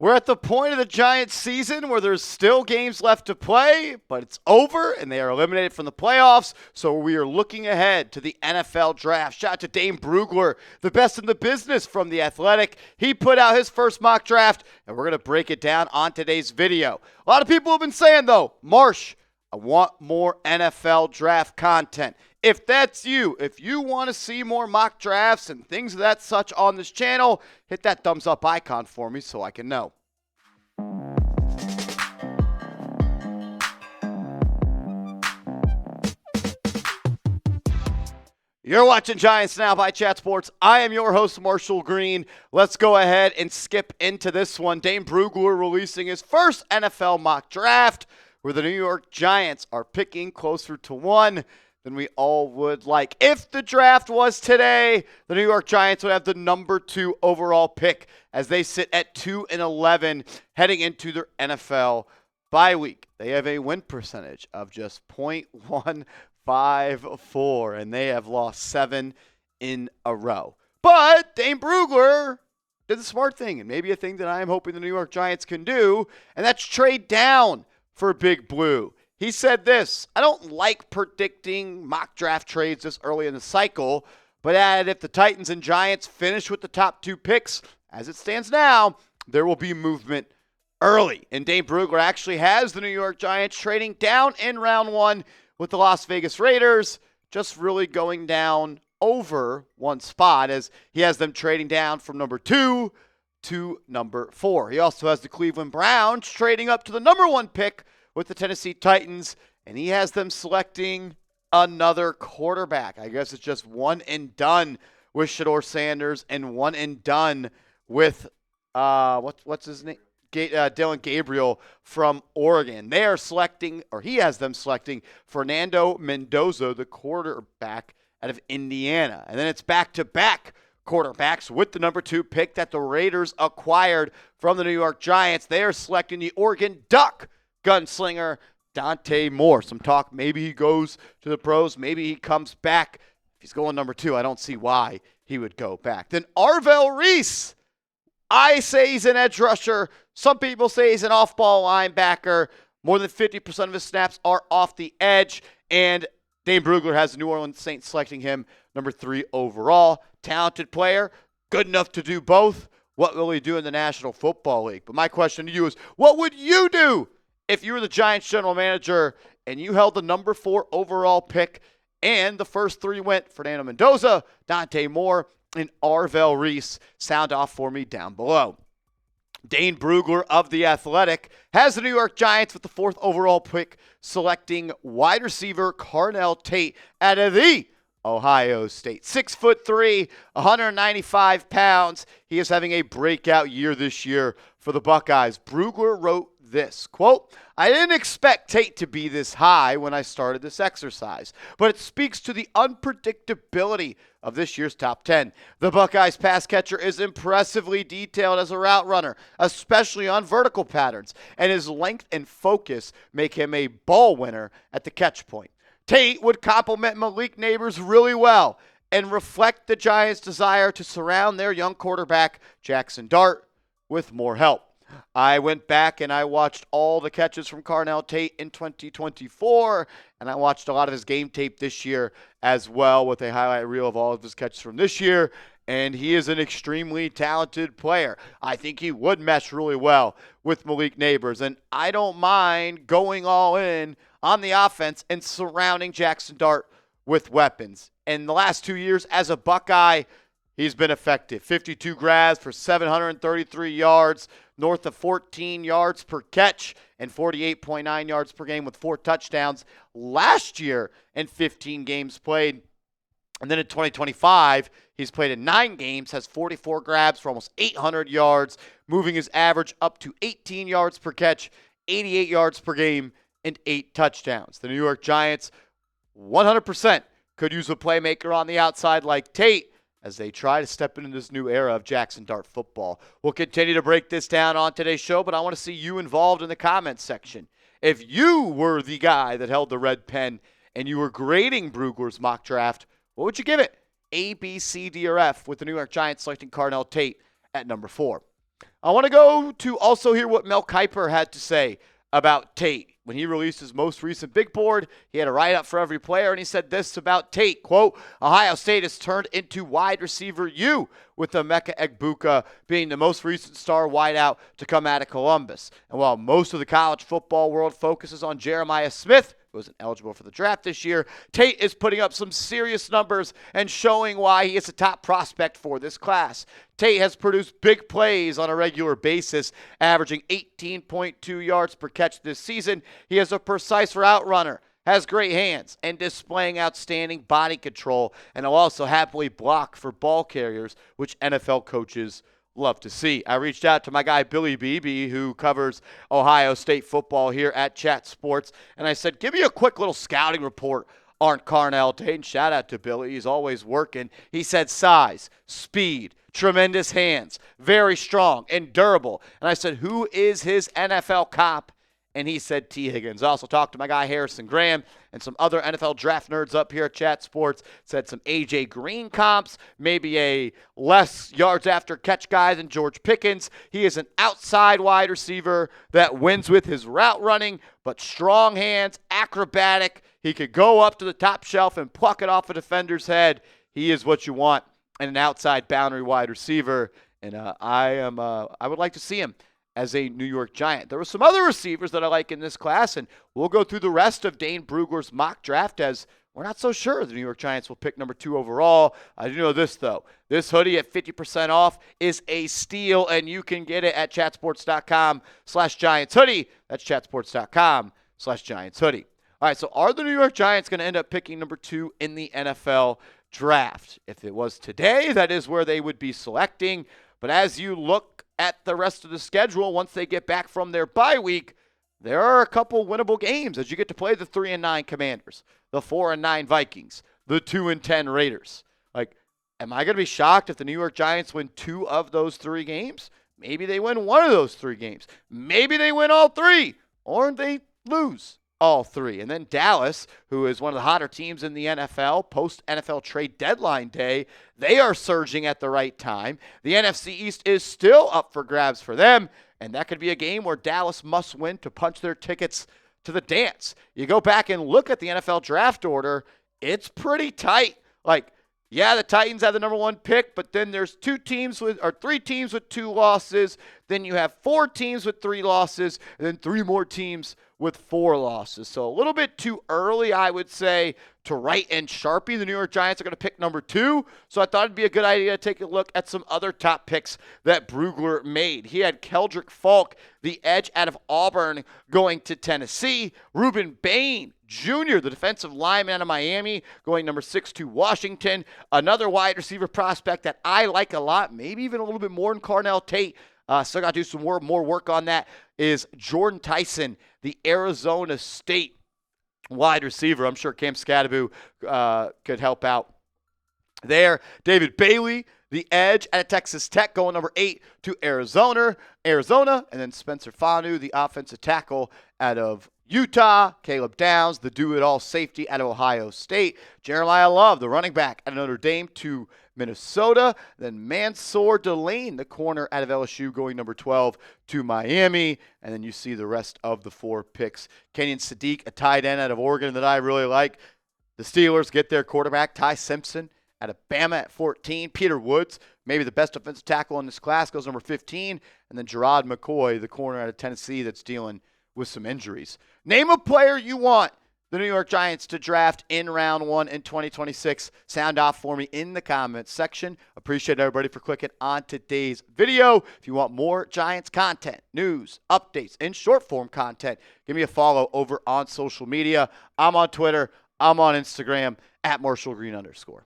We're at the point of the Giants season where there's still games left to play, but it's over and they are eliminated from the playoffs. So we are looking ahead to the NFL draft. Shout out to Dane Brugler, the best in the business from The Athletic. He put out his first mock draft, and we're going to break it down on today's video. A lot of people have been saying, though, Marsh, I want more NFL draft content. If that's you, if you want to see more mock drafts and things of that such on this channel, hit that thumbs up icon for me so I can know. You're watching Giants Now by Chat Sports. I am your host, Marshall Green. Let's go ahead and skip into this one. Dane Brugler releasing his first NFL mock draft, where the New York Giants are picking closer to 1 than we all would like. If the draft was today, the New York Giants would have the number 2 overall pick as they sit at 2-11 heading into their NFL bye week. They have a win percentage of just .154, and they have lost 7 in a row. But Dane Brugler did the smart thing, and maybe a thing that I am hoping the New York Giants can do, and that's trade down for Big Blue. He said this: I don't like predicting mock draft trades this early in the cycle, but added if the Titans and Giants finish with the top 2 picks, as it stands now, there will be movement early. And Dane Brugler actually has the New York Giants trading down in round 1 with the Las Vegas Raiders, just really going down over 1 spot as he has them trading down from number 2 to number 4. He also has the Cleveland Browns trading up to the number 1 pick with the Tennessee Titans, and he has them selecting another quarterback. I guess it's just one and done with Shedeur Sanders and one and done with what's his name? Dylan Gabriel from Oregon. They are selecting, or he has them selecting, Fernando Mendoza, the quarterback out of Indiana. And then it's back-to-back quarterbacks with the number 2 pick that the Raiders acquired from the New York Giants. They are selecting the Oregon Duck gunslinger Dante Moore. Some talk maybe he goes to the pros, maybe he comes back. If he's going number 2, I don't see why he would go back. Then Arvell Reese, I say he's an edge rusher. Some people say he's an off-ball linebacker. More than 50% of his snaps are off the edge, and Dane Brugler has the New Orleans Saints selecting him number 3 overall. Talented player, good enough to do both. What will he do in the National Football League? But my question to you is, what would you do if you were the Giants general manager and you held the number 4 overall pick and the first 3 went Fernando Mendoza, Dante Moore, and Arvell Reese? Sound off for me down below. Dane Brugler of The Athletic has the New York Giants with the 4th overall pick, selecting wide receiver Carnell Tate out of the Ohio State. 6'3", 195 pounds. He is having a breakout year this year for the Buckeyes. Brugler wrote this, quote, I didn't expect Tate to be this high when I started this exercise, but it speaks to the unpredictability of this year's top 10. The Buckeyes pass catcher is impressively detailed as a route runner, especially on vertical patterns, and his length and focus make him a ball winner at the catch point. Tate would complement Malik Nabers really well and reflect the Giants' desire to surround their young quarterback, Jaxson Dart, with more help. I went back and I watched all the catches from Carnell Tate in 2024, and I watched a lot of his game tape this year as well with a highlight reel of all of his catches from this year, and he is an extremely talented player. I think he would mesh really well with Malik Nabers, and I don't mind going all in on the offense and surrounding Jaxson Dart with weapons. In the last 2 years as a Buckeye, he's been effective. 52 grabs for 733 yards, north of 14 yards per catch, and 48.9 yards per game with 4 touchdowns last year in 15 games played. And then in 2025, he's played in 9 games, has 44 grabs for almost 800 yards, moving his average up to 18 yards per catch, 88 yards per game, and 8 touchdowns. The New York Giants 100% could use a playmaker on the outside like Tate as they try to step into this new era of Jaxson Dart football. We'll continue to break this down on today's show, but I want to see you involved in the comments section. If you were the guy that held the red pen and you were grading Brugler's mock draft, what would you give it? A, B, C, D, or F, with the New York Giants selecting Carnell Tate at number 4. I want to go to also hear what Mel Kiper had to say about Tate. When he released his most recent big board, he had a write-up for every player, and he said this about Tate, quote, Ohio State has turned into wide receiver U, with Emeka Egbuka being the most recent star wideout to come out of Columbus. And while most of the college football world focuses on Jeremiah Smith, who wasn't eligible for the draft this year, Tate is putting up some serious numbers and showing why he is a top prospect for this class. Tate has produced big plays on a regular basis, averaging 18.2 yards per catch this season. He is a precise route runner, has great hands, and displaying outstanding body control, and will also happily block for ball carriers, which NFL coaches love to see. I reached out to my guy Billy Beebe, who covers Ohio State football here at Chat Sports, and I said, give me a quick little scouting report on Carnell Tate. And shout out to Billy. He's always working. He said size, speed, tremendous hands, very strong and durable. And I said, who is his NFL comp? And he said T. Higgins. I also talked to my guy Harrison Graham and some other NFL draft nerds up here at Chat Sports. Said some A.J. Green comps, maybe a less yards after catch guy than George Pickens. He is an outside wide receiver that wins with his route running, but strong hands, acrobatic. He could go up to the top shelf and pluck it off a defender's head. He is what you want in an outside boundary wide receiver. And I would like to see him as a New York Giant. There were some other receivers that I like in this class, and we'll go through the rest of Dane Brugler's mock draft as we're not so sure the New York Giants will pick number 2 overall. I do know this, though. This hoodie at 50% off is a steal, and you can get it at chatsports.com/Giants hoodie. That's chatsports.com/Giants hoodie. All right, so are the New York Giants going to end up picking number 2 in the NFL draft? If it was today, that is where they would be selecting. But as you look at the rest of the schedule, once they get back from their bye week, there are a couple winnable games as you get to play the 3-9 Commanders, the 4-9 Vikings, the 2-10 Raiders. Like, am I going to be shocked if the New York Giants win 2 of those 3 games? Maybe they win 1 of those 3 games. Maybe they win all 3, or they lose all 3. And then Dallas, who is one of the hotter teams in the NFL, post-NFL trade deadline day, they are surging at the right time. The NFC East is still up for grabs for them, and that could be a game where Dallas must win to punch their tickets to the dance. You go back and look at the NFL draft order, it's pretty tight. Like, yeah, the Titans have the number 1 pick, but then there's 3 teams with 2 losses. Then you have 4 teams with 3 losses, and then 3 more teams with 4 losses. So a little bit too early, I would say, to write in Sharpie. The New York Giants are going to pick number 2. So I thought it'd be a good idea to take a look at some other top picks that Brugler made. He had Keldrick Falk, the edge out of Auburn, going to Tennessee. Reuben Bain Jr., the defensive lineman out of Miami, going number 6 to Washington. Another wide receiver prospect that I like a lot, maybe even a little bit more than Carnell Tate. Still got to do some more work on that, is Jordan Tyson, the Arizona State wide receiver. I'm sure Cam Scadaboo could help out there. David Bailey, the edge at Texas Tech, going number 8 to Arizona. And then Spencer Fanu, the offensive tackle out of Utah. Caleb Downs, the do-it-all safety out of Ohio State. Jeremiah Love, the running back at Notre Dame to Minnesota. Then Mansour Delane, the corner out of LSU, going number 12 to Miami. And then you see the rest of the 4 picks. Kenyon Sadiq, a tight end out of Oregon that I really like. The Steelers get their quarterback, Ty Simpson, out of Bama at 14. Peter Woods, maybe the best defensive tackle in this class, goes number 15. And then Gerard McCoy, the corner out of Tennessee that's dealing with some injuries. Name a player you want the New York Giants to draft in round 1 in 2026. Sound off for me in the comments section. Appreciate everybody for clicking on today's video. If you want more Giants content, news, updates, and short form content, give me a follow over on social media. I'm on Twitter. I'm on Instagram at @MarshallGreen_.